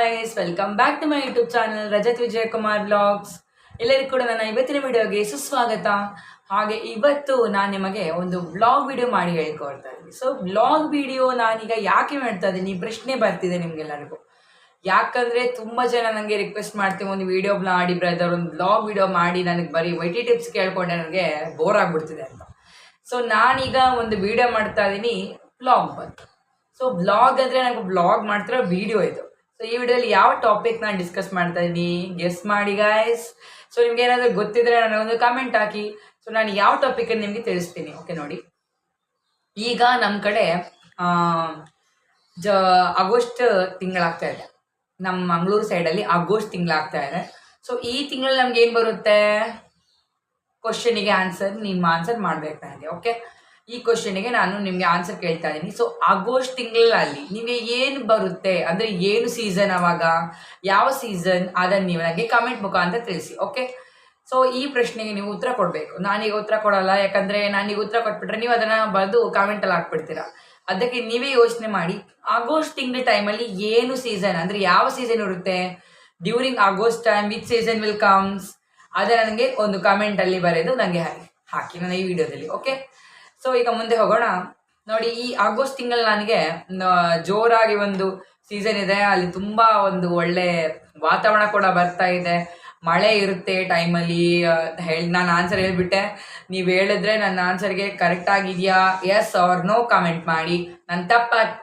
Guys, welcome back to my YouTube channel Rajat Vijay Kumar blogs. ಎಲ್ಲರಿಗೂ ಕೂಡ ನನ್ನ ಇವತ್ತಿನ ವಿಡಿಯೋಗೆ ಸುಸ್ವಾಗತ. ಹಾಗೆ ಇವತ್ತು ನಾನು ನಿಮಗೆ ಒಂದು ವ್ಲಾಗ್ ವಿಡಿಯೋ ಮಾಡಿ ಹೇಳ್ಕೊಳ್ತಾ ಇದ್ದೀನಿ. ಸೊ ವ್ಲಾಗ್ ವಿಡಿಯೋ ನಾನೀಗ ಯಾಕೆ ಮಾಡ್ತಾ ಇದ್ದೀನಿ, ಪ್ರಶ್ನೆ ಬರ್ತಿದೆ ನಿಮ್ಗೆಲ್ಲರಿಗೂ. ಯಾಕಂದ್ರೆ ತುಂಬಾ ಜನ ನನಗೆ ರಿಕ್ವೆಸ್ಟ್ ಮಾಡ್ತೀವಿ, ಒಂದು ವಿಡಿಯೋ ಮಾಡಿ ಬ್ರದರ್, ಒಂದು ವ್ಲಾಗ್ ವಿಡಿಯೋ ಮಾಡಿ, ನನಗೆ ಬರೀ ವೈಟಿ ಟಿಪ್ಸ್ ಕೇಳ್ಕೊಂಡೆ ನನಗೆ ಬೋರ್ ಆಗ್ಬಿಡ್ತಿದೆ ಅಂತ. ಸೊ ನಾನೀಗ ಒಂದು ವಿಡಿಯೋ ಮಾಡ್ತಾ ಇದ್ದೀನಿ ವ್ಲಾಗ್ ಬಂತು. ಸೊ ವ್ಲಾಗ್ ಅಂದರೆ ನನಗೆ ವ್ಲಾಗ್ ಮಾಡ್ತಿರೋ ವಿಡಿಯೋ ಇದು. ಸೊ ಈ ವಿಡಿಯೋದಲ್ಲಿ ಯಾವ ಟಾಪಿಕ್ ನಾನು ಡಿಸ್ಕಸ್ ಮಾಡ್ತಾ ಇದ್ದೀನಿ ಗೆಸ್ ಮಾಡಿ ಗಾಯ್ಸ್. ಸೊ ನಿಮ್ಗೆ ಏನಾದರೂ ಗೊತ್ತಿದ್ರೆ ನನಗೊಂದು ಕಮೆಂಟ್ ಹಾಕಿ. ಸೊ ನಾನು ಯಾವ ಟಾಪಿಕನ್ನು ನಿಮಗೆ ತಿಳಿಸ್ತೀನಿ. ಓಕೆ, ನೋಡಿ, ಈಗ ನಮ್ಮ ಕಡೆ ಆಗಸ್ಟ್ ತಿಂಗಳಾಗ್ತಾ ಇದೆ. ನಮ್ಮ ಮಂಗಳೂರು ಸೈಡಲ್ಲಿ ಆಗಸ್ಟ್ ತಿಂಗಳಾಗ್ತಾ ಇದೆ. ಸೊ ಈ ತಿಂಗಳಲ್ಲಿ ನಮ್ಗೆ ಏನು ಬರುತ್ತೆ, ಕ್ವಶನಿಗೆ ಆನ್ಸರ್, ನಿಮ್ಮ ಆನ್ಸರ್ ಮಾಡ್ಬೇಕು ನನಗೆ. ಓಕೆ, ಈ ಕ್ವಶನಿಗೆ ನಾನು ನಿಮಗೆ ಆನ್ಸರ್ ಕೇಳ್ತಾ ಇದ್ದೀನಿ. ಸೊ ಆಗಸ್ಟ್ ತಿಂಗಳಲ್ಲಿ ನಿಮಗೆ ಏನು ಬರುತ್ತೆ, ಅಂದರೆ ಏನು ಸೀಸನ್, ಅವಾಗ ಯಾವ ಸೀಸನ್, ಅದನ್ನು ನೀವು ನನಗೆ ಕಮೆಂಟ್ ಮುಖಾಂತರ ತಿಳಿಸಿ. ಓಕೆ, ಸೊ ಈ ಪ್ರಶ್ನೆಗೆ ನೀವು ಉತ್ತರ ಕೊಡಬೇಕು. ನಾನೀಗ ಉತ್ತರ ಕೊಡಲ್ಲ, ಯಾಕಂದರೆ ನಾನೀಗ ಉತ್ತರ ಕೊಟ್ಬಿಟ್ರೆ ನೀವು ಅದನ್ನು ಬರೆದು ಕಾಮೆಂಟಲ್ಲಿ ಹಾಕ್ಬಿಡ್ತೀರಾ. ಅದಕ್ಕೆ ನೀವೇ ಯೋಚನೆ ಮಾಡಿ, ಆಗಸ್ಟ್ ತಿಂಗಳ ಟೈಮಲ್ಲಿ ಏನು ಸೀಸನ್, ಅಂದರೆ ಯಾವ ಸೀಸನ್ ಇರುತ್ತೆ, during August time which season will comes, ಅದೇ ನನಗೆ ಒಂದು ಕಮೆಂಟಲ್ಲಿ ಬರೆದು ನನಗೆ ಹಾಕಿ ನನ್ನ ಈ ವಿಡಿಯೋದಲ್ಲಿ. ಓಕೆ, ಸೊ ಈಗ ಮುಂದೆ ಹೋಗೋಣ. ನೋಡಿ, ಈ ಆಗಸ್ಟ್ ತಿಂಗಳಲ್ಲಿ ನನಗೆ ಜೋರಾಗಿ ಒಂದು ಸೀಸನ್ ಇದೆ. ಅಲ್ಲಿ ತುಂಬ ಒಂದು ಒಳ್ಳೆ ವಾತಾವರಣ ಕೂಡ ಬರ್ತಾ ಇದೆ, ಮಳೆ ಇರುತ್ತೆ ಟೈಮಲ್ಲಿ. ನಾನು ಆನ್ಸರ್ ಹೇಳ್ಬಿಟ್ಟೆ, ನೀವು ಹೇಳಿದ್ರೆ ನನ್ನ ಆನ್ಸರ್ಗೆ ಕರೆಕ್ಟಾಗಿದೆಯಾ ಎಸ್ ಆರ್ ನೋ ಕಮೆಂಟ್ ಮಾಡಿ. ನಾನು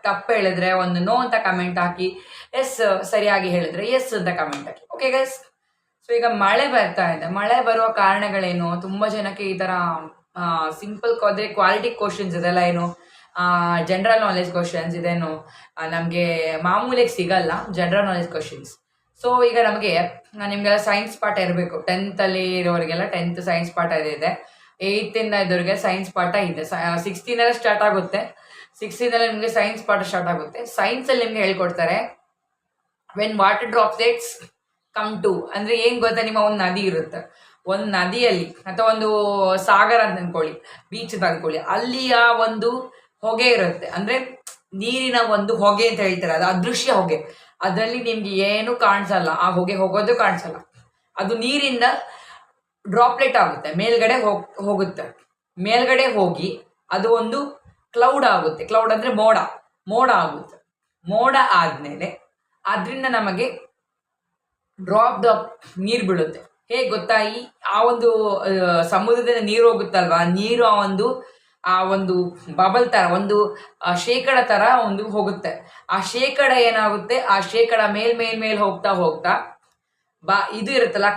ತಪ್ಪು ಹೇಳಿದ್ರೆ ಒಂದು ನೋ ಅಂತ ಕಮೆಂಟ್ ಹಾಕಿ, ಎಸ್ ಸರಿಯಾಗಿ ಹೇಳಿದ್ರೆ ಎಸ್ ಅಂತ ಕಮೆಂಟ್ ಹಾಕಿ. ಓಕೆ ಗೈಸ್, ಸೊ ಈಗ ಮಳೆ ಬರ್ತಾ ಇದೆ. ಮಳೆ ಬರುವ ಕಾರಣಗಳೇನು, ತುಂಬ ಜನಕ್ಕೆ ಈ ಥರ ಸಿಂಪಲ್ ಅಂದರೆ ಕ್ವಾಲಿಟಿ ಕ್ವಶನ್ಸ್ ಇದೆಲ್ಲ ಏನು ಜನರಲ್ ನಾಲೆಜ್ ಕ್ವಶನ್ಸ್ ಇದೇನು ನಮಗೆ ಮಾಮೂಲಿಗೆ ಸಿಗಲ್ಲ, ಜನರಲ್ ನಾಲೆಜ್ ಕ್ವಶನ್ಸ್. ಸೊ ಈಗ ನಮಗೆ ನಿಮಗೆಲ್ಲ ಸೈನ್ಸ್ ಪಾಠ ಇರಬೇಕು. 10th ಇರೋರಿಗೆಲ್ಲ 10th ಸೈನ್ಸ್ ಪಾಠ ಇದೆ. 8th ಇದ್ದವರಿಗೆ ಸೈನ್ಸ್ ಪಾಠ ಇದೆ. 16 ಸ್ಟಾರ್ಟ್ ಆಗುತ್ತೆ. 16 ನಿಮಗೆ ಸೈನ್ಸ್ ಪಾಠ ಸ್ಟಾರ್ಟ್ ಆಗುತ್ತೆ. ಸೈನ್ಸಲ್ಲಿ ನಿಮ್ಗೆ ಹೇಳ್ಕೊಡ್ತಾರೆ, when water droplets come to, ಅಂದರೆ ಏನು ಗೊತ್ತಾ, ನಿಮ್ಮ ಒಂದು ನದಿ ಇರುತ್ತೆ, ಒಂದು ನದಿಯಲ್ಲಿ ಅಥವಾ ಒಂದು ಸಾಗರ ಅಂತ ಅಂದ್ಕೊಳ್ಳಿ, ಬೀಚ್ ಅಂತ ಅಂದ್ಕೊಳ್ಳಿ, ಅಲ್ಲಿಯ ಒಂದು ಹೊಗೆ ಇರುತ್ತೆ, ಅಂದರೆ ನೀರಿನ ಒಂದು ಹೊಗೆ ಅಂತ ಹೇಳ್ತಾರೆ, ಅದು ಅದೃಶ್ಯ ಹೊಗೆ. ಅದರಲ್ಲಿ ನಿಮ್ಗೆ ಏನು ಕಾಣಿಸಲ್ಲ, ಆ ಹೊಗೆ ಹೋಗೋದು ಕಾಣಿಸಲ್ಲ. ಅದು ನೀರಿಂದ ಡ್ರಾಪ್ಲೆಟ್ ಆಗುತ್ತೆ, ಮೇಲ್ಗಡೆ ಹೋಗುತ್ತೆ. ಮೇಲ್ಗಡೆ ಹೋಗಿ ಅದು ಒಂದು ಕ್ಲೌಡ್ ಆಗುತ್ತೆ. ಕ್ಲೌಡ್ ಅಂದರೆ ಮೋಡ ಆಗುತ್ತೆ. ಮೋಡ ಆದಮೇಲೆ ಅದರಿಂದ ನಮಗೆ ಡ್ರಾಪ್ ನೀರು ಬೀಳುತ್ತೆ. ಹೇಗೆ ಗೊತ್ತಾ, ಆ ಒಂದು ಸಮುದ್ರದಿಂದ ನೀರು ಹೋಗುತ್ತಲ್ವಾ, ನೀರು ಆ ಒಂದು ಬಬಲ್ ಥರ, ಒಂದು ಶೇಕಡ ಥರ ಒಂದು ಹೋಗುತ್ತೆ. ಆ ಶೇಕಡ ಏನಾಗುತ್ತೆ, ಆ ಶೇಕಡ ಮೇಲ್ ಹೋಗ್ತಾ ಇದು ಇರುತ್ತಲ್ಲ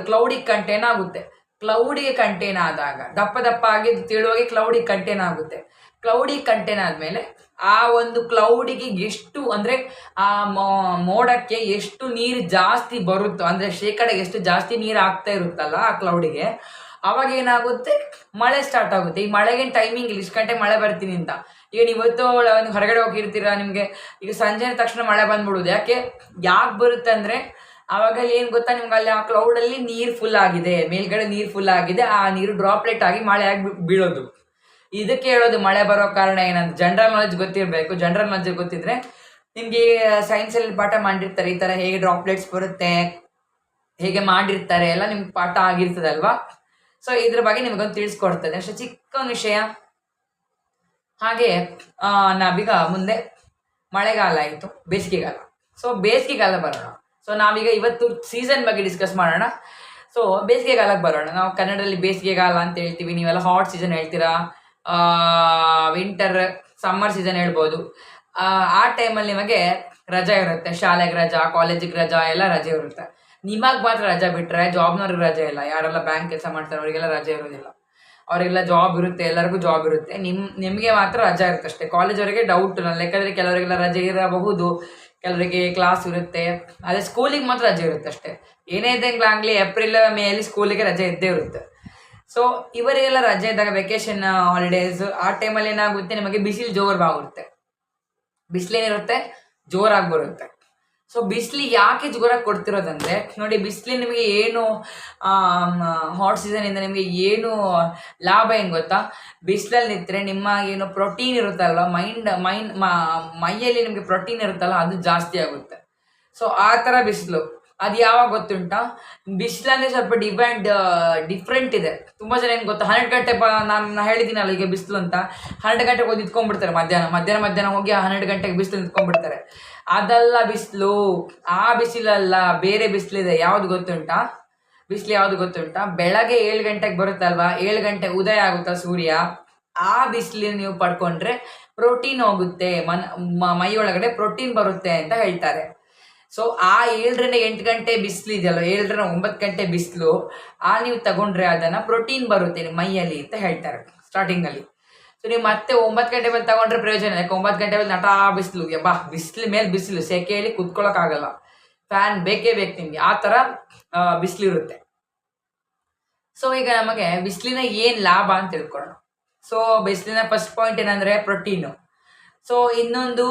ಕ್ಲೌಡಿಗೆ ಕಂಟೇನ್ ಆಗುತ್ತೆ. ಕ್ಲೌಡಿಗೆ ಕಂಟೇನ್ ಆದಾಗ ದಪ್ಪ ಆಗಿ ತಿಳುವಾಗಿ ಕ್ಲೌಡಿಗೆ ಕಂಟೇನ್ ಆಗುತ್ತೆ. ಕ್ಲೌಡಿಗೆ ಕಂಟೇನ್ ಆದಮೇಲೆ ಆ ಒಂದು ಕ್ಲೌಡಿಗೆ ಎಷ್ಟು, ಅಂದರೆ ಆ ಮೋಡಕ್ಕೆ ಎಷ್ಟು ನೀರು ಜಾಸ್ತಿ ಬರುತ್ತೋ, ಅಂದರೆ ಶೇಕಡ ಎಷ್ಟು ಜಾಸ್ತಿ ನೀರು ಆಗ್ತಾ ಇರುತ್ತಲ್ಲ ಆ ಕ್ಲೌಡಿಗೆ, ಅವಾಗ ಏನಾಗುತ್ತೆ, ಮಳೆ ಸ್ಟಾರ್ಟ್ ಆಗುತ್ತೆ. ಈ ಮಳೆಗೇನು ಟೈಮಿಂಗ್ ಇಲ್ಲ, ಇಷ್ಟು ಗಂಟೆಗೆ ಮಳೆ ಬರ್ತೀನಿ ಅಂತ. ಈಗ ನೀವು ಹೊರಗಡೆ ಹೋಗಿರ್ತೀರ, ನಿಮಗೆ ಈಗ ಸಂಜೆ ತಕ್ಷಣ ಮಳೆ ಬಂದ್ಬಿಡೋದು. ಯಾಕೆ ಬರುತ್ತೆ ಅಂದರೆ, ಆವಾಗ ಏನು ಗೊತ್ತಾ, ನಿಮ್ಗೆ ಅಲ್ಲಿ ಆ ಕ್ಲೌಡಲ್ಲಿ ನೀರು ಫುಲ್ ಆಗಿದೆ, ಮೇಲ್ಗಡೆ ನೀರು ಫುಲ್ ಆಗಿದೆ, ಆ ನೀರು ಡ್ರಾಪ್ಲೆಟ್ ಆಗಿ ಮಳೆ ಆಗಿ ಬೀಳೋದು. ಇದಕ್ಕೆ ಹೇಳೋದು ಮಳೆ ಬರೋ ಕಾರಣ ಏನಂತ ಜನರಲ್ ನಾಲೆಜ್ ಗೊತ್ತಿರಬೇಕು. ಜನರಲ್ ನಾಲೆಜ್ ಗೊತ್ತಿದ್ರೆ ನಿಮಗೆ ಸೈನ್ಸಲ್ಲಿ ಪಾಠ ಮಾಡಿರ್ತಾರೆ, ಈ ಥರ ಹೇಗೆ ಡ್ರಾಪ್ಲೆಟ್ಸ್ ಬರುತ್ತೆ, ಹೇಗೆ ಮಾಡಿರ್ತಾರೆ ಎಲ್ಲ ನಿಮ್ಗೆ ಪಾಠ ಆಗಿರ್ತದಲ್ವಾ. ಸೊ ಇದ್ರ ಬಗ್ಗೆ ನಿಮಗೊಂದು ತಿಳಿಸ್ಕೊಡ್ತದೆ, ಅಷ್ಟೇ ಚಿಕ್ಕ ಒಂದು ವಿಷಯ. ಹಾಗೆ ನಾವೀಗ ಮುಂದೆ ಮಳೆಗಾಲ ಆಯಿತು, ಬೇಸಿಗೆಗಾಲ. ಸೊ ಬೇಸಿಗೆಗಾಲ ಬರೋಣ. ಸೊ ನಾವೀಗ ಇವತ್ತು ಸೀಸನ್ ಬಗ್ಗೆ ಡಿಸ್ಕಸ್ ಮಾಡೋಣ. ಸೊ ಬೇಸಿಗೆಗಾಲಕ್ಕೆ ಬರೋಣ. ನಾವು ಕನ್ನಡದಲ್ಲಿ ಬೇಸಿಗೆಗಾಲ ಅಂತ ಹೇಳ್ತೀವಿ, ನೀವೆಲ್ಲ ಹಾಟ್ ಸೀಸನ್ ಹೇಳ್ತೀರಾ, ವಿಂಟರ್ ಸಮ್ಮರ್ ಸೀಸನ್ ಹೇಳ್ಬೋದು. ಆ ಟೈಮಲ್ಲಿ ನಿಮಗೆ ರಜೆ ಇರುತ್ತೆ, ಶಾಲೆಗೆ ರಜಾ, ಕಾಲೇಜಿಗೆ ರಜಾ, ಎಲ್ಲ ರಜೆ ಇರುತ್ತೆ. ನಿಮಗೆ ಮಾತ್ರ ರಜೆ ಬಿಟ್ಟರೆ ಜಾಬ್ನವ್ರಿಗೆ ರಜೆ ಇಲ್ಲ. ಯಾರೆಲ್ಲ ಬ್ಯಾಂಕ್ ಕೆಲಸ ಮಾಡ್ತಾರೆ ಅವರಿಗೆಲ್ಲ ರಜೆ ಇರೋದಿಲ್ಲ, ಅವರಿಗೆಲ್ಲ ಜಾಬ್ ಇರುತ್ತೆ, ಎಲ್ಲರಿಗೂ ಜಾಬ್ ಇರುತ್ತೆ. ನಿಮಗೆ ಮಾತ್ರ ರಜೆ ಇರುತ್ತೆ ಅಷ್ಟೇ. ಕಾಲೇಜವರಿಗೆ ಡೌಟ್ ನನ್ನ ಲೆಕ್ಕದಲ್ಲಿ ಕೆಲವರಿಗೆಲ್ಲ ರಜೆ ಇರಬಹುದು, ಕೆಲವರಿಗೆ ಕ್ಲಾಸ್ ಇರುತ್ತೆ. ಅದೇ ಸ್ಕೂಲಿಗೆ ಮಾತ್ರ ರಜೆ ಇರುತ್ತೆ ಅಷ್ಟೇ. ಏನೇ ಇದ್ದಂಗ್ಲಾಗಲಿ ಏಪ್ರಿಲ್ ಮೇಯಲ್ಲಿ ಸ್ಕೂಲಿಗೆ ರಜೆ ಇದ್ದೇ ಇರುತ್ತೆ. ಸೊ ಇವರಿಗೆಲ್ಲ ರಜೆ ಇದ್ದಾಗ ವೆಕೇಶನ್ ಹಾಲಿಡೇಸ್, ಆ ಟೈಮಲ್ಲಿ ಏನಾಗುತ್ತೆ, ನಿಮಗೆ ಬಿಸಿಲು ಜೋರಾಗುತ್ತೆ. ಬಿಸಿಲೇನಿರುತ್ತೆ, ಜೋರಾಗಿ ಬರುತ್ತೆ. ಸೊ ಬಿಸಿಲು ಯಾಕೆ ಜೋರಾಗಿ ಕೊಡ್ತಿರೋದಂದರೆ, ನೋಡಿ, ಬಿಸಿಲು ನಿಮಗೆ ಏನು ಹಾಟ್ ಸೀಸನಿಂದ ನಿಮಗೆ ಏನು ಲಾಭ ಏನು ಗೊತ್ತಾ, ಬಿಸಿಲಲ್ಲಿ ನಿಂತರೆ ನಿಮ್ಮ ಏನು ಪ್ರೋಟೀನ್ ಇರುತ್ತಲ್ವ, ಮೈಯಲ್ಲಿ ನಿಮಗೆ ಪ್ರೋಟೀನ್ ಇರುತ್ತಲ್ಲ, ಅದು ಜಾಸ್ತಿ ಆಗುತ್ತೆ. ಸೊ ಆ ಥರ ಬಿಸಿಲು. ಅದು ಯಾವಾಗ ಗೊತ್ತುಂಟಾ, ಬಿಸಿಲಂದ್ರೆ ಸ್ವಲ್ಪ ಡಿಫ್ರೆಂಟ್ ಇದೆ. ತುಂಬ ಜನ ಏನು ಗೊತ್ತಾ, 12 ಗಂಟೆ ನಾನು ಹೇಳಿದ್ದೀನಲ್ಲ ಈಗ ಬಿಸಿಲು ಅಂತ, 12 ಗಂಟೆಗೆ ಹೋಗಿ ನಿಂತ್ಕೊಂಡ್ಬಿಡ್ತಾರೆ. ಮಧ್ಯಾಹ್ನ ಹೋಗಿ ಆ 12 ಗಂಟೆಗೆ ಬಿಸಿಲು ನಿಂತ್ಕೊಂಡ್ಬಿಡ್ತಾರೆ. ಅದಲ್ಲ ಬಿಸಿಲು, ಆ ಬಿಸಿಲಲ್ಲ, ಬೇರೆ ಬಿಸಿಲಿದೆ. ಯಾವುದು ಗೊತ್ತುಂಟಾ, ಬಿಸಿಲು ಯಾವುದು ಗೊತ್ತುಂಟಾ, ಬೆಳಗ್ಗೆ 7 ಗಂಟೆಗೆ ಬರುತ್ತಲ್ವಾ, 7 ಗಂಟೆ ಉದಯ ಆಗುತ್ತಾ ಸೂರ್ಯ, ಆ ಬಿಸಿಲಿನ ನೀವು ಪಡ್ಕೊಂಡ್ರೆ ಪ್ರೋಟೀನ್ ಹೋಗುತ್ತೆ, ಮೈ ಒಳಗಡೆ ಪ್ರೋಟೀನ್ ಬರುತ್ತೆ ಅಂತ ಹೇಳ್ತಾರೆ. ಸೊ ಆ 7ರಿಂದ 8 ಗಂಟೆ ಬಿಸಿಲು ಇದೆಯಲ್ಲ, 7ರಿಂದ 9 ಗಂಟೆ ಬಿಸಿಲು, ಆ ನೀವು ತಗೊಂಡ್ರೆ ಅದನ್ನು ಪ್ರೋಟೀನ್ ಬರುತ್ತೆ ನಿಮ್ಮ ಮೈಯಲ್ಲಿ ಅಂತ ಹೇಳ್ತಾರೆ ಸ್ಟಾರ್ಟಿಂಗಲ್ಲಿ. ಸೊ ನೀವು ಮತ್ತೆ 9 ಗಂಟೆ ಮೇಲೆ ತಗೊಂಡ್ರೆ ಪ್ರಯೋಜನ. ಯಾಕೆ 9 ಗಂಟೆ ಮೇಲೆ ನಟಾ ಬಿಸಿಲು, ಬಿಸಿಲು ಮೇಲೆ ಬಿಸಿಲು, ಸೆಕೆಯಲ್ಲಿ ಕುತ್ಕೊಳ್ಳೋಕ್ಕಾಗಲ್ಲ, ಫ್ಯಾನ್ ಬೇಕೇ ಬೇಕು ನಿಮಗೆ, ಆ ಥರ ಬಿಸಿಲಿರುತ್ತೆ. ಸೊ ಈಗ ನಮಗೆ ಬಿಸಿಲಿನ ಏನು ಲಾಭ ಅಂತ ತಿಳ್ಕೊಳ್ಳೋಣ. ಸೊ ಬಿಸಿಲಿನ ಫಸ್ಟ್ ಪಾಯಿಂಟ್ ಏನಂದರೆ ಪ್ರೋಟೀನು. ಸೊ ಇನ್ನೊಂದು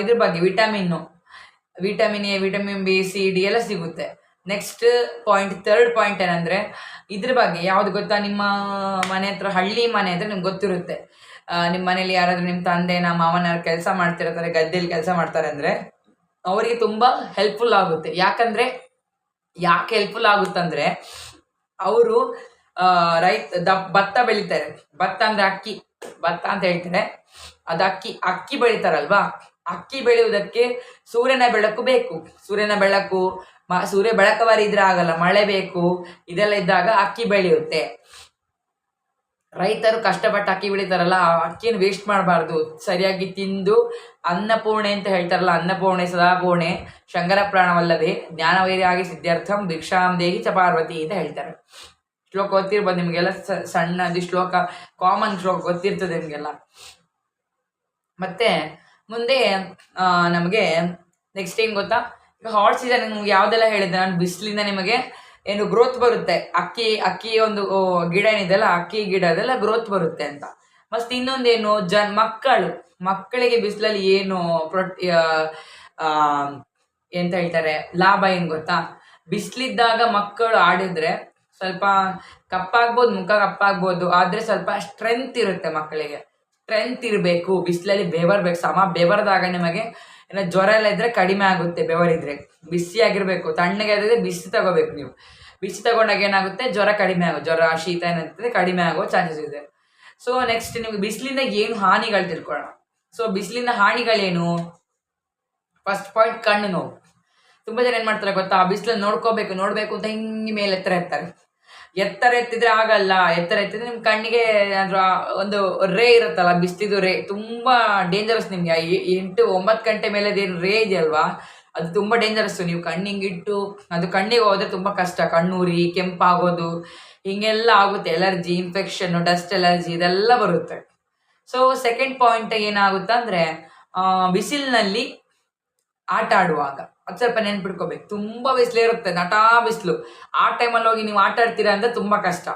ಇದ್ರ ಬಗ್ಗೆ vitamin A, vitamin B, C, D ಎಲ್ಲ ಸಿಗುತ್ತೆ. ನೆಕ್ಸ್ಟ್ ಪಾಯಿಂಟ್, ಥರ್ಡ್ ಪಾಯಿಂಟ್ ಏನಂದರೆ ಇದ್ರ ಬಗ್ಗೆ ಯಾವುದು ಗೊತ್ತಾ, ನಿಮ್ಮ ಮನೆ ಹತ್ರ ಹಳ್ಳಿ ಮನೆ ಅಂದರೆ ನಿಮ್ಗೆ ಗೊತ್ತಿರುತ್ತೆ. ನಿಮ್ಮ ಮನೇಲಿ ಯಾರಾದರೂ ನಿಮ್ಮ ತಂದೆ, ನಮ್ಮ ಮಾವನ ಕೆಲಸ ಮಾಡ್ತಿರ್ತಾರೆ, ಗದ್ದೆಯಲ್ಲಿ ಕೆಲಸ ಮಾಡ್ತಾರೆ ಅಂದರೆ ಅವರಿಗೆ ತುಂಬ ಹೆಲ್ಪ್ಫುಲ್ ಆಗುತ್ತೆ. ಯಾಕೆ ಹೆಲ್ಪ್ಫುಲ್ ಆಗುತ್ತಂದರೆ, ಅವರು ಭತ್ತ ಬೆಳಿತಾರೆ. ಭತ್ತ ಅಂದರೆ ಅಕ್ಕಿ, ಭತ್ತ ಅಂತ ಹೇಳ್ತಾರೆ. ಅದು ಅಕ್ಕಿ ಬೆಳಿತಾರಲ್ವಾ, ಅಕ್ಕಿ ಬೆಳೆಯುವುದಕ್ಕೆ ಸೂರ್ಯನ ಬೆಳಕು ಬೇಕು. ಸೂರ್ಯ ಬೆಳಕವಾರಿ ಇದ್ರೆ ಆಗಲ್ಲ, ಮಳೆ ಬೇಕು. ಇದೆಲ್ಲ ಇದ್ದಾಗ ಅಕ್ಕಿ ಬೆಳೆಯುತ್ತೆ. ರೈತರು ಕಷ್ಟಪಟ್ಟು ಅಕ್ಕಿ ಬೆಳಿತಾರಲ್ಲ, ಆ ಅಕ್ಕಿಯನ್ನು ವೇಸ್ಟ್ ಮಾಡಬಾರ್ದು, ಸರಿಯಾಗಿ ತಿಂದು ಅನ್ನಪೂರ್ಣೆ ಅಂತ ಹೇಳ್ತಾರಲ್ಲ, ಅನ್ನಪೂರ್ಣೆ ಸದಾಪೂರ್ಣೆ ಶಂಕರ ಪ್ರಾಣವಲ್ಲವೇ ಜ್ಞಾನವೈರಾಗಿ ಸಿದ್ಧಾರ್ಥಂ ಭಿಕ್ಷಾಂ ದೇಹಿ ಚ ಪಾರ್ವತಿ ಅಂತ ಹೇಳ್ತಾರೆ. ಶ್ಲೋಕ ಗೊತ್ತಿರ್ಬೋದು ನಿಮಗೆಲ್ಲ, ಸಣ್ಣದು ಶ್ಲೋಕ, ಕಾಮನ್ ಶ್ಲೋಕ ಗೊತ್ತಿರ್ತದೆ ನಿಮಗೆಲ್ಲ. ಮತ್ತೆ ಮುಂದೆ ನಮಗೆ ನೆಕ್ಸ್ಟ್ ಏನು ಗೊತ್ತಾ, ಈಗ ಹಾಟ್ ಸೀಸನ್ ನಿಮ್ಗೆ ಯಾವುದೆಲ್ಲ ಹೇಳಿದ್ದೆ ನಾನು, ಬಿಸಿಲಿಂದ ನಿಮಗೆ ಏನು ಗ್ರೋತ್ ಬರುತ್ತೆ, ಅಕ್ಕಿ ಒಂದು ಗಿಡ ಏನಿದೆಲ್ಲ, ಅಕ್ಕಿ ಗಿಡ ಅದೆಲ್ಲ ಗ್ರೋತ್ ಬರುತ್ತೆ ಅಂತ. ಮತ್ತು ಇನ್ನೊಂದೇನು, ಮಕ್ಕಳಿಗೆ ಬಿಸಿಲಲ್ಲಿ ಏನು ಎಂತ ಹೇಳ್ತಾರೆ ಲಾಭ ಏನು ಗೊತ್ತಾ, ಬಿಸಿಲಿದ್ದಾಗ ಮಕ್ಕಳು ಆಡಿದ್ರೆ ಸ್ವಲ್ಪ ಕಪ್ಪಾಗ್ಬೋದು, ಮುಖ ಕಪ್ಪಾಗ್ಬೋದು, ಆದರೆ ಸ್ವಲ್ಪ ಸ್ಟ್ರೆಂತ್ ಇರುತ್ತೆ ಮಕ್ಕಳಿಗೆ. ಸ್ಟ್ರೆಂತ್ ಇರಬೇಕು, ಬಿಸಿಲಲ್ಲಿ ಬೆವರ್ಬೇಕು, ಬೆವರ್ದಾಗ ನಿಮಗೆ ಏನೋ ಜ್ವರ ಎಲ್ಲ ಇದ್ದರೆ ಕಡಿಮೆ ಆಗುತ್ತೆ. ಬೆವರಿದ್ರೆ ಬಿಸಿಯಾಗಿರಬೇಕು, ತಣ್ಣಗೆ ಆದ್ರೆ ಬಿಸಿ ತಗೋಬೇಕು. ನೀವು ಬಿಸಿ ತಗೊಂಡಾಗ ಏನಾಗುತ್ತೆ, ಜ್ವರ ಕಡಿಮೆ ಜ್ವರ ಶೀತ ಏನಾಗ್ತದೆ ಕಡಿಮೆ ಆಗೋ ಚಾನ್ಸಸ್ ಇದೆ. ಸೊ ನೆಕ್ಸ್ಟ್ ನಿಮಗೆ ಬಿಸಿಲಿಂದ ಏನು ಹಾನಿಗಳು ತಿಳ್ಕೊಳ್ಳೋಣ. ಸೊ ಬಿಸಿಲಿನ ಹಾನಿಗಳೇನು, ಫಸ್ಟ್ ಪಾಯಿಂಟ್ ಕಣ್ಣು ನೋವು. ತುಂಬ ಜನ ಏನು ಮಾಡ್ತಾರೆ ಗೊತ್ತಾ, ಬಿಸಿಲನ್ನು ನೋಡಬೇಕು ಅಂತ ಹಿಂಗೆ ಮೇಲೆ ಎತ್ತರ ಎತ್ತಿದ್ರೆ ಆಗಲ್ಲ. ಎತ್ತರ ಎತ್ತಿದ್ರೆ ನಿಮ್ಮ ಕಣ್ಣಿಗೆ ಒಂದು ರೇ ಇರುತ್ತಲ್ಲ, ಬಿಸಿಲಿದು ರೇ ತುಂಬ ಡೇಂಜರಸ್. ನಿಮಗೆ 8-9 ಗಂಟೆ ಮೇಲೆ ಅದೇನು ರೇ ಇದೆಯಲ್ವಾ, ಅದು ತುಂಬ ಡೇಂಜರಸ್ಸು. ನೀವು ಕಣ್ಣಿಂಗಿಟ್ಟು ಅದು ಕಣ್ಣಿಗೆ ಹೋದರೆ ತುಂಬ ಕಷ್ಟ, ಕಣ್ಣೂರಿ, ಕೆಂಪಾಗೋದು ಹೀಗೆಲ್ಲ ಆಗುತ್ತೆ. ಎಲರ್ಜಿ, ಇನ್ಫೆಕ್ಷನ್ನು, ಡಸ್ಟ್ ಎಲರ್ಜಿ ಇದೆಲ್ಲ ಬರುತ್ತೆ. ಸೊ ಸೆಕೆಂಡ್ ಪಾಯಿಂಟ್ ಏನಾಗುತ್ತೆ ಅಂದರೆ, ಬಿಸಿಲಿನಲ್ಲಿ ಆಟ ಆಡುವಾಗ ಅದು ಸ್ವಲ್ಪ ನೆನ್ಪಿಟ್ಕೋಬೇಕು. ತುಂಬ ಬಿಸಿಲು ಇರುತ್ತೆ, ನಟಾ ಬಿಸಿಲು. ಆ ಟೈಮಲ್ಲಿ ಹೋಗಿ ನೀವು ಆಟ ಆಡ್ತೀರಾ ಅಂದರೆ ತುಂಬ ಕಷ್ಟ.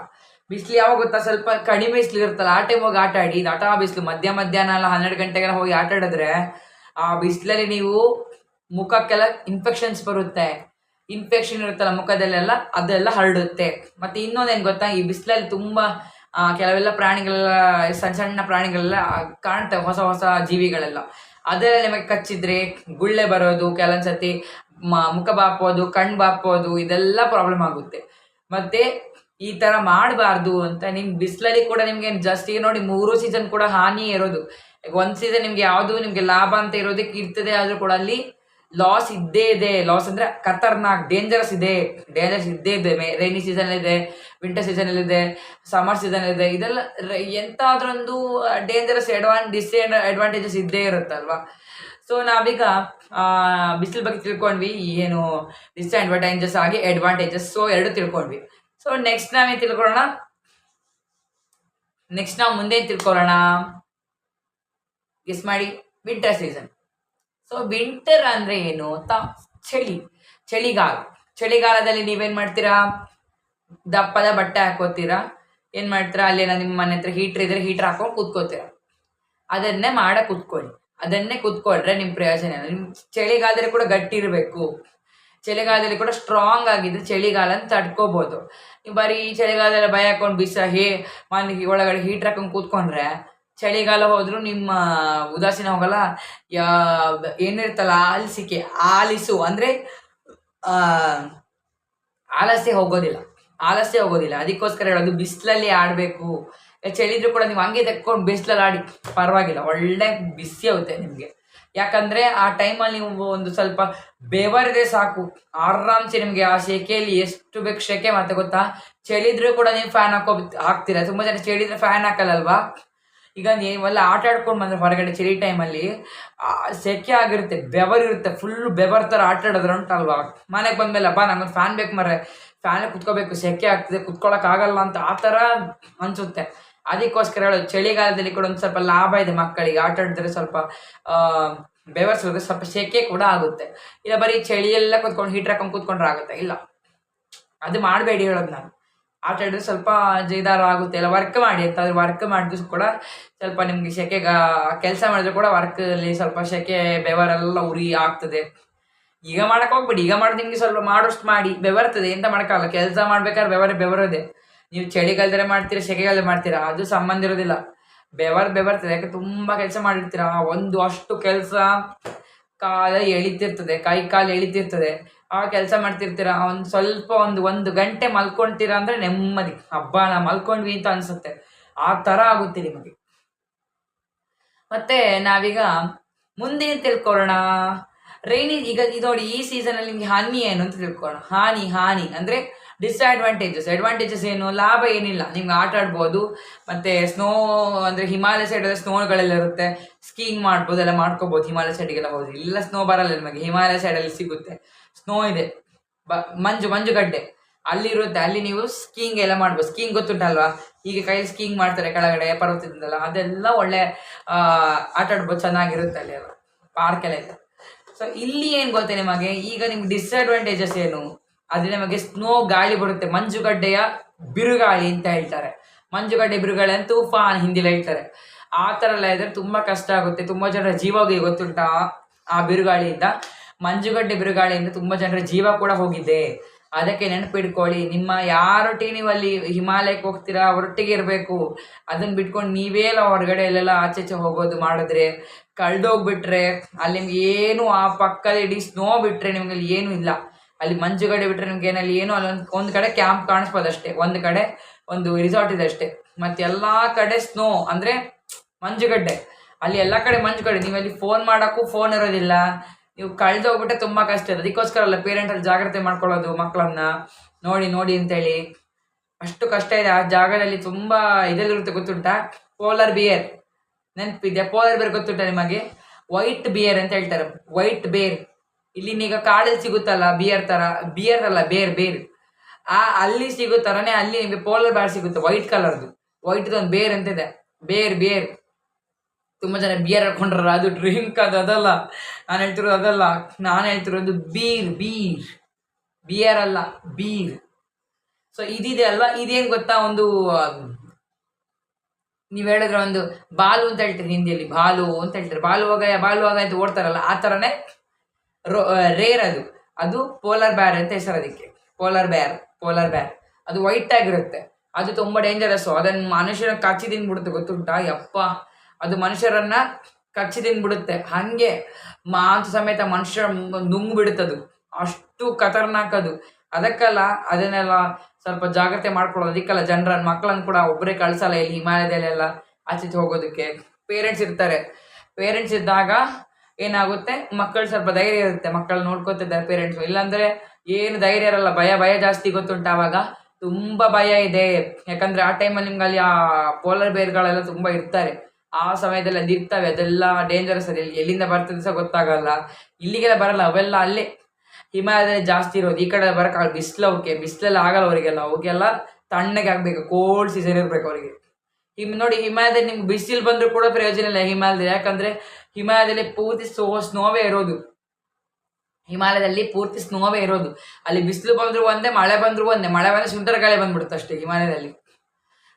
ಬಿಸಿಲು ಯಾವಾಗ ಗೊತ್ತಾ, ಸ್ವಲ್ಪ ಕಡಿಮೆ ಬಿಸಿಲು ಇರುತ್ತಲ್ಲ, ಆ ಟೈಮ್ ಹೋಗಿ ಆಟ ಆಡಿ. ನಟಾ ಬಿಸಿಲು ಮಧ್ಯಾಹ್ನ ಎಲ್ಲ 12 ಗಂಟೆಗೆಲ್ಲ ಹೋಗಿ ಆಟ ಆಡಿದ್ರೆ ಆ ಬಿಸಿಲಲ್ಲಿ ನೀವು ಮುಖಕ್ಕೆಲ್ಲ ಇನ್ಫೆಕ್ಷನ್ಸ್ ಬರುತ್ತೆ. ಇನ್ಫೆಕ್ಷನ್ ಇರುತ್ತಲ್ಲ ಮುಖದಲ್ಲೆಲ್ಲ, ಅದೆಲ್ಲ ಹರಡುತ್ತೆ. ಮತ್ತು ಇನ್ನೊಂದೇನು ಗೊತ್ತಾ, ಈ ಬಿಸಿಲಲ್ಲಿ ತುಂಬ ಕೆಲವೆಲ್ಲ ಪ್ರಾಣಿಗಳೆಲ್ಲ, ಸಣ್ಣ ಪ್ರಾಣಿಗಳೆಲ್ಲ ಕಾಣ್ತವೆ, ಹೊಸ ಜೀವಿಗಳೆಲ್ಲ. ಅದೆಲ್ಲ ನಿಮಗೆ ಕಚ್ಚಿದ್ರೆ ಗುಳ್ಳೆ ಬರೋದು, ಕೆಲವೊಂದ್ಸತಿ ಮುಖ ಬಾಪೋದು, ಕಣ್ಣು ಬಾಪೋದು, ಇದೆಲ್ಲ ಪ್ರಾಬ್ಲಮ್ ಆಗುತ್ತೆ. ಮತ್ತು ಈ ಥರ ಮಾಡಬಾರ್ದು ಅಂತ. ನಿಮ್ಗೆ ಬಿಸಿಲಲ್ಲಿ ಕೂಡ ನಿಮಗೆ ಜಾಸ್ತಿ ನೋಡಿ 3 ಸೀಸನ್ ಕೂಡ ಹಾನಿ ಇರೋದು. ಈಗ ಒಂದು ಸೀಸನ್ ನಿಮಗೆ ಲಾಭ ಅಂತ ಇರೋದಕ್ಕೆ ಇರ್ತದೆ, ಆದರೂ ಕೂಡ ಅಲ್ಲಿ ಲಾಸ್ ಇದ್ದೇ ಇದೆ. ಲಾಸ್ ಅಂದರೆ ಖತರ್ನಾಕ್, ಡೇಂಜರಸ್ ಇದ್ದೇ ಇದೆ. ರೈನಿ ಸೀಸನಲ್ಲಿದೆ, ವಿಂಟರ್ ಸೀಸನಲ್ಲಿದೆ, ಸಮ್ಮರ್ ಸೀಸನಲ್ಲಿದೆ. ಇದೆಲ್ಲ ಎಂತಾದ್ರೊಂದು ಡೇಂಜರಸ್ ಅಡ್ವಾಂಟೇಜಸ್ ಇದ್ದೇ ಇರುತ್ತಲ್ವ. ಸೊ ನಾವೀಗ ಬಿಸಿಲು ಬಗ್ಗೆ ತಿಳ್ಕೊಂಡ್ವಿ, ಏನು ಡಿಸ್ಅಡ್ವಾಂಟೇಜಸ್ ಆಗಿ ಅಡ್ವಾಂಟೇಜಸ್, ಸೊ 2 ತಿಳ್ಕೊಂಡ್ವಿ. ಸೊ ನೆಕ್ಸ್ಟ್ ನಾವೇನು ತಿಳ್ಕೊಳ್ಳೋಣ, ನಾವು ಮುಂದೆ ತಿಳ್ಕೊಳ್ಳೋಣ, ಗೆಸ್ ಮಾಡಿ. Winter season. ಸೊ ವಿಂಟರ್ ಅಂದರೆ ಏನು ಅಂತ, ಚಳಿಗಾಲದಲ್ಲಿ ನೀವೇನು ಮಾಡ್ತೀರಾ, ದಪ್ಪದ ಬಟ್ಟೆ ಹಾಕೋತೀರಾ. ಏನು ಮಾಡ್ತೀರಾ, ಅಲ್ಲೇನೋ ನಿಮ್ಮ ಮನೆ ಹತ್ರ ಹೀಟ್ರ್ ಇದ್ರೆ ಹೀಟ್ರ್ ಹಾಕೊಂಡು ಕೂತ್ಕೋತೀರಾ. ಅದನ್ನೇ ಅದನ್ನೇ ಕೂತ್ಕೊಂಡ್ರೆ ನಿಮ್ಮ ಪ್ರಯೋಜನ. ನಿಮ್ಮ ಚಳಿಗಾಲದಲ್ಲಿ ಕೂಡ ಗಟ್ಟಿ ಇರಬೇಕು, ಚಳಿಗಾಲದಲ್ಲಿ ಕೂಡ ಸ್ಟ್ರಾಂಗ್ ಆಗಿದ್ರೆ ಚಳಿಗಾಲ ಅಂತ ತಡ್ಕೋಬೋದು. ನೀವು ಬರೀ ಚಳಿಗಾಲದಲ್ಲಿ ಭಯ ಹಾಕೊಂಡು ಮನೆಗೆ ಒಳಗಡೆ ಹೀಟ್ರ್ ಹಾಕೊಂಡು ಕೂತ್ಕೊಂಡ್ರೆ ಚಳಿಗಾಲ ಹೋದ್ರು ನಿಮ್ಮ ಉದಾಸೀನ ಹೋಗಲ್ಲ. ಏನಿರ್ತಲ್ಲ ಆಲಿಸು ಅಂದ್ರೆ ಆ ಆಲಸ್ಯ ಹೋಗೋದಿಲ್ಲ, ಅದಕ್ಕೋಸ್ಕರ ಹೇಳೋದು ಬಿಸಿಲಲ್ಲಿ ಆಡಬೇಕು. ಚಳಿದ್ರು ಕೂಡ ನೀವು ಹಂಗೆ ತೆಕ್ಕೊಂಡು ಬಿಸಿಲಲ್ಲಿ ಆಡಿ ಪರವಾಗಿಲ್ಲ, ಒಳ್ಳೆ ಬಿಸಿ ಆಗುತ್ತೆ ನಿಮಗೆ. ಯಾಕಂದ್ರೆ ಆ ಟೈಮಲ್ಲಿ ನೀವು ಒಂದು ಸ್ವಲ್ಪ ಬೆವರಿದ್ರೆ ಸಾಕು, ಆರಾಮ್ಸೆ ನಿಮಗೆ ಆ ಸೆಕೆಯಲ್ಲಿ ಎಷ್ಟು ಬೇಕು ಸೆಕೆ. ಮತ್ತೆ ಗೊತ್ತಾ, ಚಳಿದ್ರು ಕೂಡ ನೀವು ಫ್ಯಾನ್ ಹಾಕ್ತೀರಾ. ತುಂಬಾ ಜನ ಚಳಿದ್ರೆ ಫ್ಯಾನ್ ಹಾಕಲ್ಲಲ್ವಾ. ಈಗ ನೀವೆಲ್ಲ ಆಟ ಆಡ್ಕೊಂಡು ಬಂದ್ರೆ ಹೊರಗಡೆ ಚಳಿ ಟೈಮಲ್ಲಿ ಸೆಕೆ ಆಗಿರುತ್ತೆ, ಬೆವರಿರುತ್ತೆ, ಫುಲ್ ಬೆವರ್ ಥರ ಆಟ ಆಡೋದ್ರ ಉಂಟಲ್ವಾ. ಮನೆಗೆ ಬಂದ್ಮೇಲೆ ಬಾ ನಂಗೊಂದು ಫ್ಯಾನ್ ಬೇಕು ಮರ್ರೆ, ಫ್ಯಾನ್ ಕುತ್ಕೋಬೇಕು, ಸೆಕೆ ಆಗ್ತದೆ, ಕುತ್ಕೊಳ್ಳೋಕ್ಕಾಗಲ್ಲ ಅಂತ ಆ ಥರ ಅನಿಸುತ್ತೆ. ಅದಕ್ಕೋಸ್ಕರ ಹೇಳೋದು ಚಳಿಗಾಲದಲ್ಲಿ ಕೂಡ ಒಂದು ಸ್ವಲ್ಪ ಲಾಭ ಇದೆ ಮಕ್ಕಳಿಗೆ. ಆಟ ಆಡಿದ್ರೆ ಸ್ವಲ್ಪ ಬೆವರ್ಸೋದು, ಸ್ವಲ್ಪ ಸೆಕೆ ಕೂಡ ಆಗುತ್ತೆ. ಇಲ್ಲ ಬರೀ ಚಳಿಯೆಲ್ಲ ಕುತ್ಕೊಂಡು ಹೀಟ್ರ್ ಹಾಕೊಂಡು ಕೂತ್ಕೊಂಡ್ರೆ ಆಗುತ್ತೆ, ಇಲ್ಲ ಅದು ಮಾಡಬೇಡಿ ಹೇಳೋದು ನಾನು. ಆಟ ಆಡಿದ್ರೆ ಸ್ವಲ್ಪ ಜೈದಾರ ಆಗುತ್ತೆ. ಇಲ್ಲ ವರ್ಕ್ ಮಾಡಿ ಅಂತಂದ್ರೆ ವರ್ಕ್ ಮಾಡಿದ್ರು ಕೂಡ ಸ್ವಲ್ಪ ನಿಮಗೆ ಸೆಕೆಗ ಕೆಲಸ ಮಾಡಿದ್ರು ಕೂಡ ವರ್ಕಲ್ಲಿ ಸ್ವಲ್ಪ ಸೆಕೆ ಬೆವರೆಲ್ಲ ಉರಿ ಆಗ್ತದೆ. ಈಗ ಮಾಡಕ್ಕೆ ಹೋಗ್ಬೇಡಿ, ಈಗ ಮಾಡಿ ನಿಮಗೆ ಸ್ವಲ್ಪ ಮಾಡೋಷ್ಟು ಮಾಡಿ, ಬೆವರ್ತದೆ, ಎಂತ ಮಾಡೋಕ್ಕಾಗಲ್ಲ. ಕೆಲಸ ಮಾಡ್ಬೇಕಾದ್ರೆ ಬೆವರದೆ. ನೀವು ಚಳಿಗಾಲದಲ್ಲಿ ಮಾಡ್ತೀರಾ ಸೆಕೆಗಾಲದಲ್ಲಿ ಮಾಡ್ತೀರಾ ಅದು ಸಂಬಂಧ ಇರೋದಿಲ್ಲ. ಬೆವರ್ತದೆ, ಯಾಕೆ ತುಂಬ ಕೆಲಸ ಮಾಡಿರ್ತೀರಾ. ಒಂದು ಅಷ್ಟು ಕೆಲಸ ಕಾಲ ಎಳಿತಿರ್ತದೆ, ಕೈ ಕಾಲು ಎಳಿತಿರ್ತದೆ, ಆ ಕೆಲಸ ಮಾಡ್ತಿರ್ತೀರ. ಒಂದು ಸ್ವಲ್ಪ ಒಂದು ಗಂಟೆ ಮಲ್ಕೊಳ್ತೀರಾ ಅಂದರೆ ನೆಮ್ಮದಿ, ಹಬ್ಬ ನಾ ಮಲ್ಕೊಂಡ್ವಿ ಅಂತ ಅನಿಸುತ್ತೆ, ಆ ಥರ ಆಗುತ್ತೆ ನಿಮಗೆ. ಮತ್ತೆ ನಾವೀಗ ಮುಂದೇನು ತಿಳ್ಕೊಳ್ಳೋಣ. ರೈನಿ ಈಗ ನೋಡಿ, ಈ ಸೀಸನಲ್ಲಿ ನಿಮಗೆ ಹಾನಿ ಏನು ಅಂತ ತಿಳ್ಕೊಳ್ಳೋಣ. ಹಾನಿ ಅಂದರೆ ಅಡ್ವಾಂಟೇಜಸ್ ಏನು, ಲಾಭ ಏನಿಲ್ಲ. ನಿಮ್ಗೆ ಆಟ ಆಡ್ಬೋದು, ಮತ್ತು ಸ್ನೋ ಅಂದರೆ ಹಿಮಾಲಯ ಸೈಡಲ್ಲಿ ಸ್ನೋಗಳೆಲ್ಲ ಇರುತ್ತೆ, ಸ್ಕೀಯಿಂಗ್ ಮಾಡ್ಬೋದು, ಎಲ್ಲ ಮಾಡ್ಕೋಬೋದು. ಹಿಮಾಲಯ ಸೈಡಿಗೆಲ್ಲ ಹೋದ್ರೆ ಇಲ್ಲ ಸ್ನೋ ಬರಲ್ಲ ನಿಮಗೆ, ಹಿಮಾಲಯ ಸೈಡಲ್ಲಿ ಸಿಗುತ್ತೆ, ಸ್ನೋ ಇದೆ, ಮಂಜುಗಡ್ಡೆ ಅಲ್ಲಿರುತ್ತೆ, ಅಲ್ಲಿ ನೀವು ಸ್ಕೀಯಿಂಗ್ ಎಲ್ಲ ಮಾಡ್ಬೋದು. ಸ್ಕೀಯಿಂಗ್ ಗೊತ್ತುಂಟಲ್ವಾ, ಈಗ ಕೈಲಿ ಸ್ಕೀಯಿಂಗ್ ಮಾಡ್ತಾರೆ ಕೆಳಗಡೆ ಪರ್ವತದಿಂದಲ್ಲ, ಅದೆಲ್ಲ ಒಳ್ಳೆ ಆಟ ಆಡ್ಬೋದು, ಚೆನ್ನಾಗಿರುತ್ತೆ ಅಲ್ಲಿ ಎಲ್ಲ ಪಾರ್ಕೆಲ್ಲ ಇದೆ. ಸೊ ಇಲ್ಲಿ ಏನು ಗೊತ್ತೆ ನಿಮಗೆ, ಈಗ ನಿಮ್ಗೆ ಡಿಸ್ಅಡ್ವಾಂಟೇಜಸ್ ಏನು ಆದರೆ ನಮಗೆ ಸ್ನೋ ಗಾಳಿ ಬರುತ್ತೆ, ಮಂಜುಗಡ್ಡೆಯ ಬಿರುಗಾಳಿ ಅಂತ ಹೇಳ್ತಾರೆ. ಮಂಜುಗಡ್ಡೆ ಬಿರುಗಾಳಿ ಅಂತ ತೂಫಾನ್ ಹಿಂದಿಲಿ ಹೇಳ್ತಾರೆ. ಆ ಥರ ಎಲ್ಲ ಇದ್ರೆ ತುಂಬ ಕಷ್ಟ ಆಗುತ್ತೆ. ತುಂಬ ಜನರ ಜೀವ ಗೊತ್ತುಂಟಾ ಆ ಬಿರುಗಾಳಿಯಿಂದ, ಮಂಜುಗಡ್ಡೆ ಬಿರುಗಾಳಿಯಿಂದ ತುಂಬ ಜನರ ಜೀವ ಕೂಡ ಹೋಗಿದೆ. ಅದಕ್ಕೆ ನೆನಪಿಟ್ಕೊಳ್ಳಿ, ನಿಮ್ಮ ಯಾರೊಟ್ಟಿಗೆ ನೀವು ಅಲ್ಲಿ ಹಿಮಾಲಯಕ್ಕೆ ಹೋಗ್ತೀರಾ ಅವರೊಟ್ಟಿಗೆ ಇರಬೇಕು. ಅದನ್ನು ಬಿಟ್ಕೊಂಡು ನೀವೇಲ ಹೊರಗಡೆ ಎಲ್ಲೆಲ್ಲ ಆಚೆ ಹೋಗೋದು ಮಾಡಿದ್ರೆ, ಕಳೆದೋಗ್ಬಿಟ್ರೆ ಅಲ್ಲಿ ನಿಮ್ಗೆ ಏನು, ಆ ಪಕ್ಕದಲ್ಲಿ ಇಡೀ ಸ್ನೋ ಬಿಟ್ಟರೆ ನಿಮ್ಗೆ ಅಲ್ಲಿ ಏನೂ ಇಲ್ಲ. ಅಲ್ಲಿ ಮಂಜುಗಡ್ಡೆ ಬಿಟ್ಟರೆ ನಿಮ್ಗೆ ಏನಲ್ಲಿ ಏನು, ಅಲ್ಲಿ ಒಂದು ಕಡೆ ಕ್ಯಾಂಪ್ ಕಾಣಿಸ್ಬೋದು ಅಷ್ಟೇ, ಒಂದು ಕಡೆ ಒಂದು ರಿಸಾರ್ಟ್ ಇದೆ ಅಷ್ಟೇ. ಮತ್ತು ಎಲ್ಲ ಕಡೆ ಸ್ನೋ ಅಂದರೆ ಮಂಜುಗಡ್ಡೆ, ಅಲ್ಲಿ ಎಲ್ಲ ಕಡೆ ಮಂಜುಗಡ್ಡೆ. ನೀವು ಅಲ್ಲಿ ಫೋನ್ ಮಾಡೋಕ್ಕೂ ಫೋನ್ ಇರೋದಿಲ್ಲ, ನೀವು ಕಳೆದೋಗ್ಬಿಟ್ಟೆ ತುಂಬ ಕಷ್ಟ ಇದೆ. ಅದಕ್ಕೋಸ್ಕರ ಅಲ್ಲ ಪೇರೆಂಟಲ್ಲಿ ಜಾಗ್ರತೆ ಮಾಡ್ಕೊಳ್ಳೋದು ಮಕ್ಕಳನ್ನ ನೋಡಿ ಅಂತೇಳಿ. ಅಷ್ಟು ಕಷ್ಟ ಇದೆ ಆ ಜಾಗದಲ್ಲಿ. ತುಂಬ ಇದೆಲ್ಲಿರುತ್ತೆ ಗೊತ್ತುಂಟಾ, ಪೋಲಾರ್ ಬಿಯರ್ ನೆನಪಿದೆ, ಪೋಲಾರ್ ಬೇರ್ ಗೊತ್ತುಂಟಾ ನಿಮಗೆ? ವೈಟ್ ಬಿಯರ್ ಅಂತ ಹೇಳ್ತಾರೆ, ವೈಟ್ ಬೇರ್. ಇಲ್ಲಿ ಈಗ ಕಾಡಲ್ಲಿ ಸಿಗುತ್ತಲ್ಲ ಬಿಯರ್ ಅಲ್ಲ ಬೇರ್ ಅಲ್ಲಿ ಸಿಗೋ ಥರನೇ ಅಲ್ಲಿ ನಿಮಗೆ ಪೋಲಾರ್ ಬೇರ್ ಸಿಗುತ್ತೆ, ವೈಟ್ ಕಲರ್ದು. ವೈಟ್ದು ಒಂದು ಬೇರ್ ಅಂತಿದೆ, ಬೇರ್. ತುಂಬ ಜನ ಬಿಯರ್ ಹಾಕೊಂಡ್ರ, ಅದು ಡ್ರಿಂಕ್ ಅದಲ್ಲ, ನಾನು ಹೇಳ್ತಿರೋದು ಬಿಯರ್ ಅಲ್ಲ, ಬೀರ್. ಸೊ ಇದಿದೆ ಅಲ್ವಾ, ಇದೇನು ಗೊತ್ತಾ, ಒಂದು ನೀವು ಹೇಳಿದ್ರೆ ಒಂದು ಬಾಲು ಅಂತ ಹೇಳ್ತೀರಿ ಹಿಂದಿಯಲ್ಲಿ, ಬಾಲು ಅಂತ ಹೇಳ್ತಾರೆ, ಬಾಲುವಾಗ ಅಂತ ಓಡ್ತಾರಲ್ಲ, ಆ ಥರನೇ ರೇರ್ ಅದು ಪೋಲಾರ್ ಬ್ಯಾರ್ ಅಂತ ಹೆಸರು ಅದಕ್ಕೆ. ಪೋಲಾರ್ ಬ್ಯಾರ್ ಅದು ವೈಟ್ ಆಗಿರುತ್ತೆ, ಅದು ತುಂಬ ಡೇಂಜರಸ್ಸು. ಅದನ್ನು ಮನುಷ್ಯನ ಕಚ್ಚಿ ತಿಂದ್ಬಿಡುತ್ತೆ ಗೊತ್ತುಂಟಾ, ಯಪ್ಪ ಅದು ಮನುಷ್ಯರನ್ನ ಕಚ್ಚಿ ತಿಂದ್ಬಿಡುತ್ತೆ. ಹಾಗೆ ಮಾಂಸ ಸಮೇತ ಮನುಷ್ಯ ನುಂಗ್ಬಿಡುತ್ತದು, ಅಷ್ಟು ಖತರ್ನಾಕ್ ಅದು. ಅದಕ್ಕೆಲ್ಲ ಅದನ್ನೆಲ್ಲ ಸ್ವಲ್ಪ ಜಾಗ್ರತೆ ಮಾಡ್ಕೊಳ್ಳೋದು. ಅದಕ್ಕೆಲ್ಲ ಜನರ ಮಕ್ಕಳನ್ನು ಕೂಡ ಒಬ್ಬರೇ ಕಳ್ಸಲ್ಲ ಇಲ್ಲಿ ಹಿಮಾಲಯದಲ್ಲೆಲ್ಲ ಆಚೆ ಹೋಗೋದಕ್ಕೆ. ಪೇರೆಂಟ್ಸ್ ಇದ್ದಾಗ ಏನಾಗುತ್ತೆ, ಮಕ್ಕಳು ಸ್ವಲ್ಪ ಧೈರ್ಯ ಇರುತ್ತೆ, ಮಕ್ಕಳು ನೋಡ್ಕೊತಿದ್ದಾರೆ ಪೇರೆಂಟ್ಸು. ಇಲ್ಲಾಂದರೆ ಏನು ಧೈರ್ಯ ಇರಲ್ಲ, ಭಯ ಜಾಸ್ತಿ ಗೊತ್ತುಂಟು. ಆವಾಗ ತುಂಬ ಭಯ ಇದೆ, ಯಾಕಂದರೆ ಆ ಟೈಮಲ್ಲಿ ನಿಮ್ಗೆ ಅಲ್ಲಿ ಆ ಪೋಲಾರ್ ಬೇರ್ಗಳೆಲ್ಲ ತುಂಬ ಇರ್ತಾರೆ. ಆ ಸಮಯದಲ್ಲಿ ಅದು ಇರ್ತವೆ, ಅದೆಲ್ಲ ಡೇಂಜರಸ್. ಅದು ಎಲ್ಲಿಂದ ಬರ್ತದೆ ಸಹ ಗೊತ್ತಾಗಲ್ಲ. ಇಲ್ಲಿಗೆಲ್ಲ ಬರಲ್ಲ, ಅವೆಲ್ಲ ಅಲ್ಲೇ ಹಿಮಾಲಯದಲ್ಲಿ ಜಾಸ್ತಿ ಇರೋದು. ಈ ಕಡೆ ಬರೋಕ್ಕಾಗಲ್ಲ, ಬಿಸಿಲಲ್ಲಿ ಆಗಲ್ಲ ಅವರಿಗೆಲ್ಲ. ಅವಾಗೆಲ್ಲ ತಣ್ಣಗೆ ಆಗಬೇಕು, ಕೋಲ್ಡ್ ಸೀಸನ್ ಇರಬೇಕು ಅವರಿಗೆ. ನೋಡಿ ಹಿಮಾಲಯದಲ್ಲಿ ನಿಮ್ಗೆ ಬಿಸಿಲು ಬಂದರೂ ಕೂಡ ಪ್ರಯೋಜನ ಇಲ್ಲ ಹಿಮಾಲಯದಲ್ಲಿ, ಯಾಕಂದರೆ ಹಿಮಾಲಯದಲ್ಲಿ ಪೂರ್ತಿ ಸ್ನೋವೇ ಇರೋದು. ಅಲ್ಲಿ ಬಿಸಿಲು ಬಂದರೂ ಒಂದೇ, ಮಳೆ ಬಂದರೂ ಒಂದೇ. ಮಳೆ ಬಂದರೆ ಸುಂದರ ಗಾಳಿ ಬಂದ್ಬಿಡುತ್ತೆ ಅಷ್ಟೇ ಹಿಮಾಲಯದಲ್ಲಿ.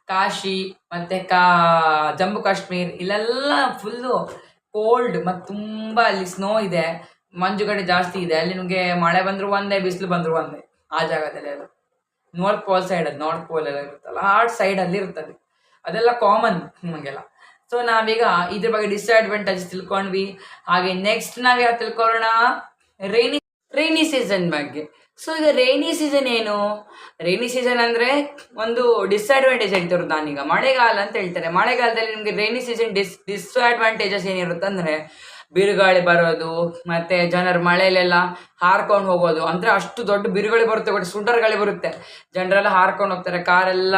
ಕಾಶಿ ಮತ್ತು ಜಮ್ಮು ಕಾಶ್ಮೀರ್ ಇಲ್ಲೆಲ್ಲ ಫುಲ್ಲು ಕೋಲ್ಡ್ ಮತ್ತು ತುಂಬ ಅಲ್ಲಿ ಸ್ನೋ ಇದೆ, ಮಂಜುಗಡ್ಡೆ ಜಾಸ್ತಿ ಇದೆ. ಅಲ್ಲಿ ನಿಮಗೆ ಮಳೆ ಬಂದರೂ ಒಂದೇ, ಬಿಸಿಲು ಬಂದರೂ ಒಂದೇ ಆ ಜಾಗದಲ್ಲಿ. ಅದು ನಾರ್ತ್ ಪೋಲ್ ಎಲ್ಲ ಇರುತ್ತಲ್ಲ, ಆ ಸೈಡಲ್ಲಿ ಇರ್ತದೆ. ಅದೆಲ್ಲ ಕಾಮನ್ ನಿಮಗೆಲ್ಲ. ಸೊ ನಾವೀಗ ಇದ್ರ ಬಗ್ಗೆ ಡಿಸ್ಅಡ್ವಾಂಟೇಜಸ್ ತಿಳ್ಕೊಂಡ್ವಿ. ಹಾಗೆ ನೆಕ್ಸ್ಟ್ ನಾವ್ ತಿಳ್ಕೊಳ್ಳೋಣ ರೈನಿ ಸೀಸನ್ ಬಗ್ಗೆ. ಸೊ ಈಗ ರೈನಿ ಸೀಸನ್ ಏನು? ರೈನಿ ಸೀಸನ್ ಅಂದರೆ ಒಂದು ಡಿಸ್ಅಡ್ವಾಂಟೇಜ್ ಹೇಳ್ತಿರೋದು ನಾನೀಗ. ಮಳೆಗಾಲ ಅಂತ ಹೇಳ್ತಾರೆ. ಮಳೆಗಾಲದಲ್ಲಿ ನಿಮಗೆ ರೈನಿ ಸೀಸನ್ ಡಿಸ್ಅಡ್ವಾಂಟೇಜಸ್ ಏನಿರುತ್ತೆ ಅಂದರೆ ಬಿರುಗಾಳಿ ಬರೋದು, ಮತ್ತು ಜನರು ಮಳೆಯಲ್ಲೆಲ್ಲ ಹಾರ್ಕೊಂಡು ಹೋಗೋದು. ಅಂದರೆ ಅಷ್ಟು ದೊಡ್ಡ ಬಿರುಗಾಳಿ ಬರುತ್ತೆ, ಬಟ್ ಸುಂಟರ್ ಗಾಳಿ ಬರುತ್ತೆ, ಜನರೆಲ್ಲ ಹಾರ್ಕೊಂಡು ಹೋಗ್ತಾರೆ, ಕಾರೆಲ್ಲ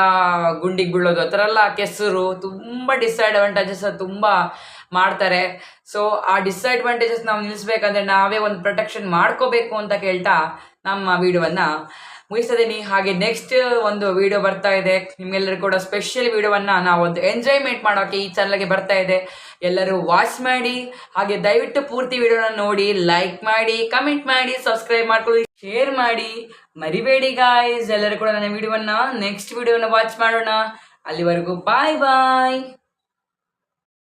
ಗುಂಡಿಗೆ ಬೀಳೋದು, ಆ ಥರ ಎಲ್ಲ ಕೆಸರು ತುಂಬ ಡಿಸ್ಅಡ್ವಾಂಟೇಜಸ್ ತುಂಬ ಮಾಡ್ತಾರೆ. ಸೊ ಆ ಡಿಸ್ಅಡ್ವಾಂಟೇಜಸ್ ನಾವು ನಿಲ್ಲಿಸ್ಬೇಕಂದ್ರೆ ನಾವೇ ಒಂದು ಪ್ರೊಟೆಕ್ಷನ್ ಮಾಡ್ಕೋಬೇಕು ಅಂತ ಕೇಳ್ತಾ ನಮ್ಮ ವಿಡಿಯೋವನ್ನು ಮುಗಿಸ್ತಿದ್ದೀನಿ. ಹಾಗೆ ನೆಕ್ಸ್ಟ್ ಒಂದು ವಿಡಿಯೋ ಬರ್ತಾ ಇದೆ, ನಿಮ್ಗೆಲ್ಲರಿಗೂ ಕೂಡ ಸ್ಪೆಷಲ್ ವಿಡಿಯೋವನ್ನು ನಾವು ಒಂದು ಎಂಜಾಯ್ಮೆಂಟ್ ಮಾಡೋಕ್ಕೆ ಈ ಚಾನಲ್ಗೆ ಬರ್ತಾ ಇದೆ. ಎಲ್ಲರೂ ವಾಚ್ ಮಾಡಿ, ಹಾಗೆ ದಯವಿಟ್ಟು ಪೂರ್ತಿ ವಿಡಿಯೋನ ನೋಡಿ, ಲೈಕ್ ಮಾಡಿ, ಕಮೆಂಟ್ ಮಾಡಿ, ಸಬ್ಸ್ಕ್ರೈಬ್ ಮಾಡ್ಕೊಳ್ಳಿ, ಶೇರ್ ಮಾಡಿ, ಮರಿಬೇಡಿ ಗಾಯ್ಸ್. ಎಲ್ಲರೂ ಕೂಡ ನನ್ನ ವಿಡಿಯೋವನ್ನು ನೆಕ್ಸ್ಟ್ ವಿಡಿಯೋನ ವಾಚ್ ಮಾಡೋಣ. ಅಲ್ಲಿವರೆಗೂ ಬಾಯ್ ಬಾಯ್.